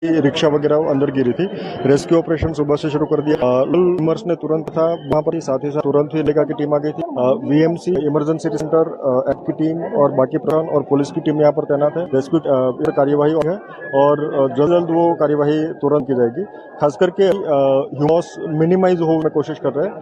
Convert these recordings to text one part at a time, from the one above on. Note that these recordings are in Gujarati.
रिक्शा वगैरह अंदर गिरी थी। रेस्क्यू ऑपरेशन सुबह से शुरू कर दिया। विमर्श ने तुरंत था वहाँ पर, साथ ही साथ तुरंत ही लेगा की टीम आ गई थी। वीएमसी इमरजेंसी सेंटर एक्ट की टीम और बाकी प्रशासन और पुलिस की टीम यहाँ पर तैनात है। रेस्क्यू कार्यवाही है और जल्द वो कार्यवाही तुरंत की जाएगी। खास करके ह्यूमस मिनिमाइज हो में कोशिश कर रहे हैं।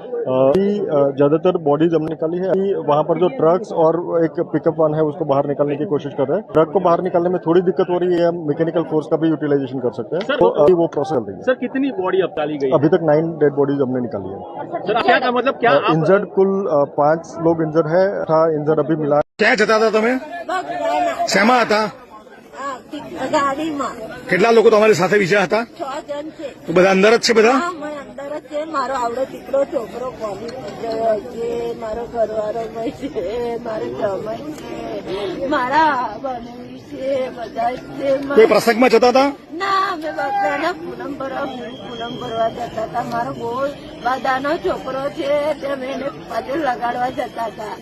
ज्यादातर बॉडीज हमने निकाली है। वहाँ पर जो ट्रक्स और एक पिकअप वान है उसको बाहर निकालने की कोशिश कर रहे हैं। ट्रक को बाहर निकालने में थोड़ी दिक्कत हो रही है, मैकेनिकल फोर्स का भी यूटिलाइजेशन कर सकते हैं। तो अभी वो प्रोसेस चल रही है। सर कितनी बॉडी अब निकाली गई? अभी तक 9 डेड बॉडीज हमने निकाली है। सर क्या मतलब क्या इंजर्ड कुल 5 लोग इंजर्ड है था। इंजर्ड अभी मिला। क्या जता था તમે શેમાં હતા? ગાડીમાં કેટલા લોકો તમારી સાથે બીજા હતા? 6 જણ છે। તો બધા અંદર જ છે બધા? હા, હું અંદર જ છે। મારો આવડો દીકરો છોકરો કોલેજ ગયો છે, મારો ઘરવાળો ભાઈ છે, મારો જમાઈ છે, મારા બનેવી છે, બધા છે। કોઈ પ્રસંગમાં જતા હતા? ના, અમે બધાના પૂનમ ભરવા જતા હતા। મારો બહુ બધાનો છોકરો છે, અમે એને પાછળ લગાડવા જતા હતા।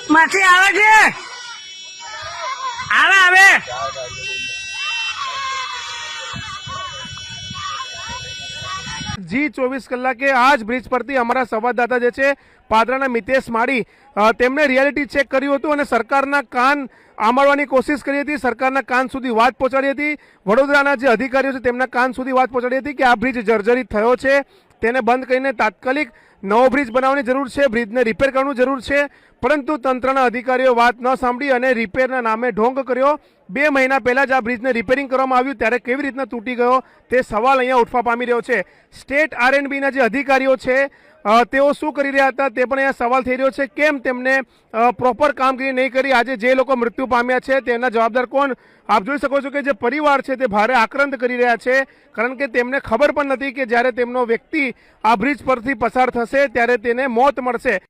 માછી આવે છે, આવે G24 કલાકે આજ બ્રિજ પરથી અમારા સંવાદદાતા જે છે પાદરાના મિતેશ માળી તેમણે રિયાલિટી ચેક કર્યું હતું અને સરકારના કાન આંબળવાની કોશિશ કરી હતી। સરકારના કાન સુધી વાત પહોંચાડી હતી। વડોદરાના જે અધિકારીઓ છે તેમના કાન સુધી વાત પહોંચાડી હતી કે આ બ્રિજ જર્જરિત થયો છે, તેને બંધ કરીને તાત્કાલિક નવો બ્રિજ બનાવવાની જરૂર છે, બ્રિજને રિપેર કરવાની જરૂર છે। પરંતુ તંત્રના અધિકારીઓ વાત ન સાંભળી અને રિપેરના નામે ઢોંગ કર્યો। 2 મહિના પહેલા જ આ બ્રિજને રિપેરિંગ કરવામાં આવ્યું ત્યારે કેવી રીતના તૂટી ગયો તે સવાલ અહીંયા ઉઠવા પામી રહ્યો છે। સ્ટેટ R&Bના જે અધિકારીઓ છે તેઓ શું કરી રહ્યા હતા તે પણ અહીંયા સવાલ થઈ રહ્યો છે। કેમ તેમને પ્રોપર કામગીરી નહીં કરી? આજે જે લોકો મૃત્યુ પામ્યા છે તેના જવાબદાર કોણ? આપ જોઈ શકો છો કે જે પરિવાર છે તે ભારે આક્રંદ કરી રહ્યા છે, કારણ કે તેમને ખબર પણ નથી કે જ્યારે તેમનો વ્યક્તિ આ બ્રિજ પરથી પસાર થશે ત્યારે તેને મોત મળશે।